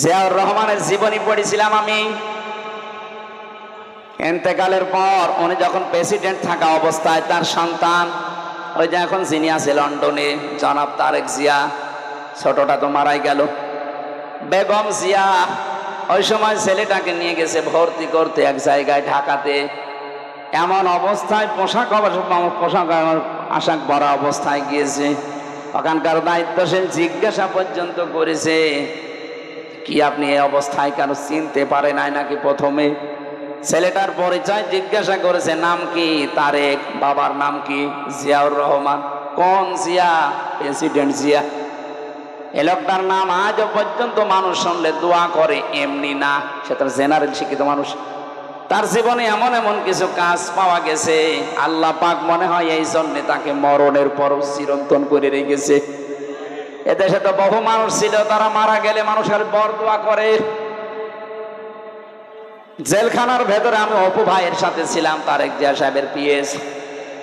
জিয়াউর রহমানের জীবনী পড়েছিলাম আমি। ইন্তেকালের পর উনি যখন প্রেসিডেন্ট থাকা অবস্থায় তার সন্তান, ওই যে এখন যিনি আছে লন্ডনে, জনাব তারেক জিয়া, ছোটটা তো মারাই গেল, বেগম জিয়া, ওই সময় ছেলেটাকে নিয়ে গেছে ভর্তি করতে এক জায়গায় ঢাকাতে। এমন অবস্থায় পোশাক আশাক ভরা অবস্থায় গিয়েছে, ওখানকার দায়িত্বশীল জিজ্ঞাসা পর্যন্ত করেছে, কি আপনি এই অবস্থায় কেন চিনতে পারে নাই নাকি? প্রথমে ছেলেটার পরিচয় জিজ্ঞাসা করেছে, নাম কি? তারেক। বাবার নাম কি? জিয়াউর রহমান। কোন জিয়া? প্রেসিডেন্ট জিয়া। এ লোকটার নাম আজও পর্যন্ত মানুষ শুনলে দোয়া করে, এমনি না, সে তার জেনারেল শিক্ষিত মানুষ। তার জীবনে এমন এমন কিছু কাজ পাওয়া গেছে, আল্লাহ পাক মনে হয় এই জন্যে তাকে মরণের পর চিরন্তন করে রেখেছে। এদেশে তো বহু মানুষ ছিল, তারা মারা গেলে মানুষের বরদোয়া করে। জেলখানার ভেতরে আমি অপু ভাইয়ের সাথে ছিলাম, তারেক জিয়া সাহেবের পিএস,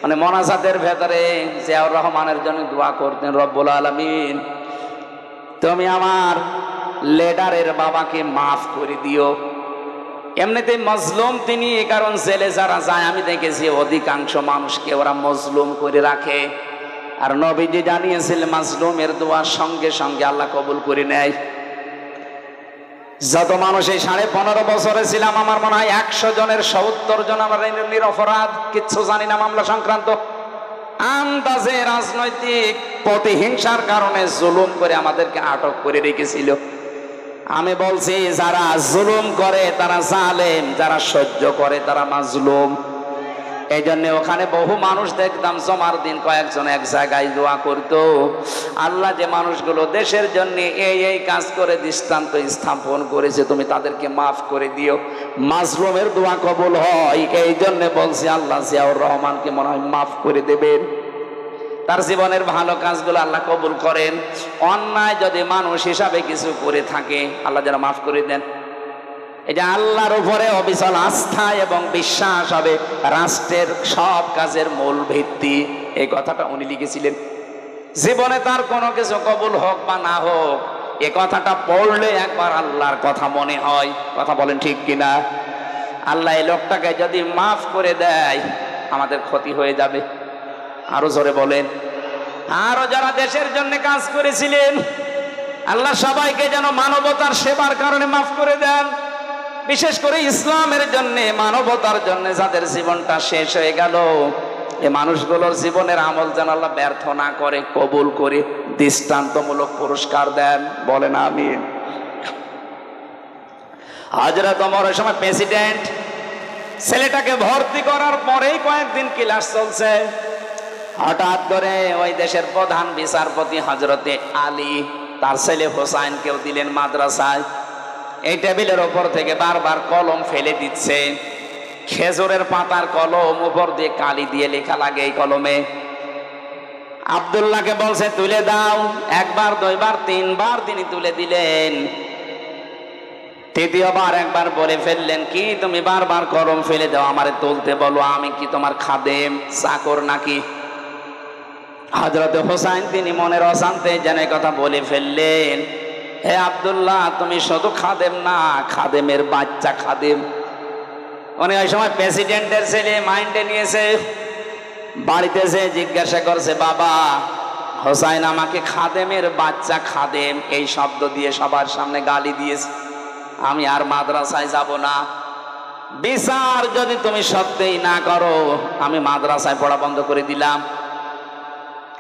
মানে মোনাজাতের ভেতরে জিয়াউর রহমানের জন্য দোয়া করতেন, রব্বুল আলামিন তুমি আমার লিডারের বাবাকে মাফ করে দিও। এমনিতে মজলুম তিনি, এ কারণ জেলে যারা যায় আমি দেখেছি অধিকাংশ মানুষকে ওরা মজলুম করে রাখে, আর নবীজি জানিয়েছিলেন মাজলুমের দোয়া সঙ্গে সঙ্গে আল্লাহ কবুল করে নেয়। যত মানুষ এই 15.5 বছরে ছিলাম, আমার মনে হয় 100 জনের 70 জন আমার নিরপরাধ, কিচ্ছু জানি না মামলা সংক্রান্ত। আন্দাজে রাজনৈতিক প্রতিহিংসার কারণে জুলুম করে আমাদেরকে আটক করে রেখেছিল। আমি বলছি, যারা জুলুম করে তারা জালেম, যারা সহ্য করে তারা মাজলুম। এই জন্য ওখানে বহু মানুষ দেখতাম জমার দিন কয়েকজন এক জায়গায় দোয়া করতো, আল্লাহ যে মানুষগুলো দেশের জন্য এই কাজ করে দৃষ্টান্ত স্থাপন করেছে, তুমি তাদেরকে মাফ করে দিও। মাজলুমের দোয়া কবুল হয়, এই জন্য বলছি আল্লাহ জিয়াউর রহমানকে মনে হয় মাফ করে দেবেন। তার জীবনের ভালো কাজগুলো আল্লাহ কবুল করেন। অন্যায় যদি মানুষ হিসাবে কিছু করে থাকে, আল্লাহ যেন মাফ করে দেন। এই যে আল্লাহর উপরে অবিচল আস্থা এবং বিশ্বাস হবে রাষ্ট্রের সব কাজের মূল ভিত্তি, এই কথাটা উনি লিখেছিলেন। জীবনে তার কোনো কিছু কবুল হোক বা না হোক, এ কথাটা পড়লে একবার আল্লাহর কথা মনে হয়। কথা বলেন ঠিক কিনা? আল্লাহ এই লোকটাকে যদি মাফ করে দেয় আমাদের ক্ষতি হয়ে যাবে। আরো জোরে বলেন। আরো যারা দেশের জন্য কাজ করেছিলেন, আল্লাহ সবাইকে যেন মানবতার সেবার কারণে মাফ করে দেন। বিশেষ করে ইসলামের জন্য, মানবতার জন্য যাদের জীবনটা শেষ হয়ে গেল, এই মানুষগুলোর জীবনের আমল যেন আল্লাহ ব্যর্থ না করে, কবুল করে দৃষ্টান্তমূলক পুরস্কার দেন। বলেন আমিন। হযরত ওমরের সময় প্রেসিডেন্ট, ছেলেটাকে ভর্তি করার পরেই কয়েকদিন ক্লাস চলছে, হঠাৎ করে ওই দেশের প্রধান বিচারপতি হযরতে আলী তার ছেলে হোসাইনকেও দিলেন মাদ্রাসায়। এই টেবিলের ওপর থেকে বারবার কলম ফেলে দিচ্ছে, খেজুরের পাতার কলম, উপর দিয়ে কালি দিয়ে লেখা লাগে এই কলমে। আব্দুল্লাহকে বলছে তুলে দাও, একবার, দুইবার, তিনবার তিনি তুলে দিলেন। তৃতীয়বার একবার বলে ফেললেন, কি তুমি বারবার কলম ফেলে দাও, আমারে তুলতে বলো, আমি কি তোমার খাদেম, চাকর নাকি? হযরত হোসাইন তিনি মনের অশান্তে যেন কথা বলে ফেললেন, হে আব্দুল্লাহ, তুমি শুধু খাদেম না, খাদেমের বাচ্চা খাদেম। উনি ওই সময় প্রেসিডেন্টের ছেলে মাইন্ডে নিয়েছে। বাড়িতে যে জিজ্ঞাসা করছে, বাবা হোসাইন আমাকে খাদেমের বাচ্চা, খাদেম এই শব্দ দিয়ে সবার সামনে গালি দিয়েছে, আমি আর মাদ্রাসায় যাব না। বিচার যদি তুমি সত্যিই না করো, আমি মাদ্রাসায় পড়া বন্ধ করে দিলাম।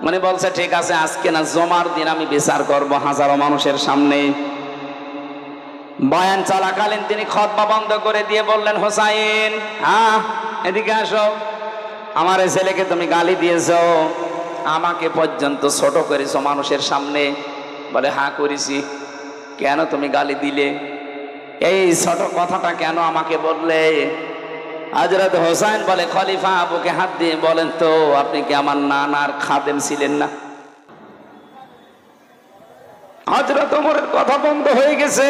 মানে বলছে ঠিক আছে, আজকে না জমার দিন আমি বিচার করব হাজারো মানুষের সামনে। বয়ান চলাকালীন তিনি খুতবা বন্ধ করে দিয়ে বললেন, হোসাইন এদিকে আসো, আমার এই ছেলেকে তুমি গালি দিয়েছো, আমাকে পর্যন্ত ছোট করেছো মানুষের সামনে। বলে হ্যাঁ করেছি। কেন তুমি গালি দিলে? এই ছোট কথাটা কেন আমাকে বললে? হযরত হোসাইন বলে, খলিফা বুকে হাত দিয়ে বলেন তো, আপনি কি আমার নানার খাদেম ছিলেন না? হযরত ওমরের কথা বন্ধ হয়ে গেছে।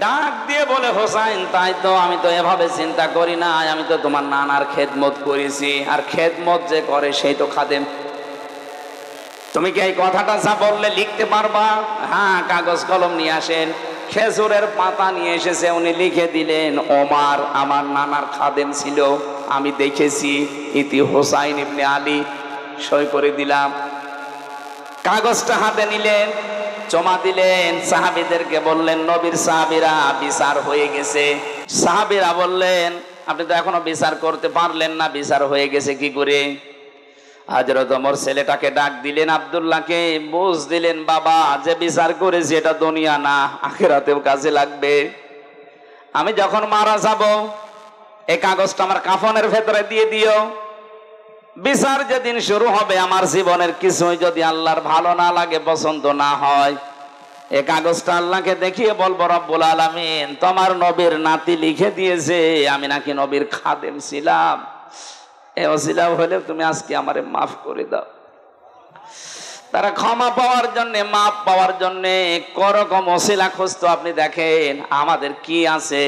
ডাক দিয়ে বলে, হোসাইন তাই তো, আমি তো এভাবে চিন্তা করি না, আমি তো তোমার নানার খেদমত করেছি, আর খেদমত যে করে সেই তো খাদেম। তুমি কি এই কথাটা যা বললে লিখতে পারবা? হ্যাঁ, কাগজ কলম নিয়ে আসেন। খেজুরের পাতা নিয়ে এসেছে, উনি লিখে দিলেন, ওমর আমার নানার খাদেম ছিল, আমি দেখেছি, ইতি হোসাইন ইবনে আলী, সই করে দিলাম। কাগজটা হাতে নিলেন, জমা দিলেন, সাহাবীদেরকে বললেন, নবীর সাহাবীরা বিচার হয়ে গেছে। সাহাবীরা বললেন, আপনি তো এখনো বিচার করতে পারলেন না, বিচার হয়ে গেছে কি করে? হযরত ওমর ছেলেটাকে ডাক দিলেন, আব্দুল্লাহকে, বুঝ দিলেন, বাবা যে বিচার করেছি এটা দুনিয়া না, আখিরাতেও কাজে লাগবে। আমি যখন মারা যাব এই কাগজটা আমার কাফনের ভেতরে দিয়ে দিও। বিচার যেদিন শুরু হবে আমার জীবনের কিছুই যদি আল্লাহর ভালো না লাগে, পছন্দ না হয়, এই কাগজটা আল্লাহকে দেখিয়ে বলবো, রব্বুল আলামিন তোমার নবীর নাতি লিখে দিয়েছে আমি নাকি নবীর খাদেম ছিলাম, এই ওসিলা হলে তুমি আজকে আমারে মাফ করে দাও। তারা ক্ষমা পাওয়ার জন্য, মাফ পাওয়ার জন্য করকম ওসিলা খুঁজতো। আপনি দেখেন আমাদের কি আছে,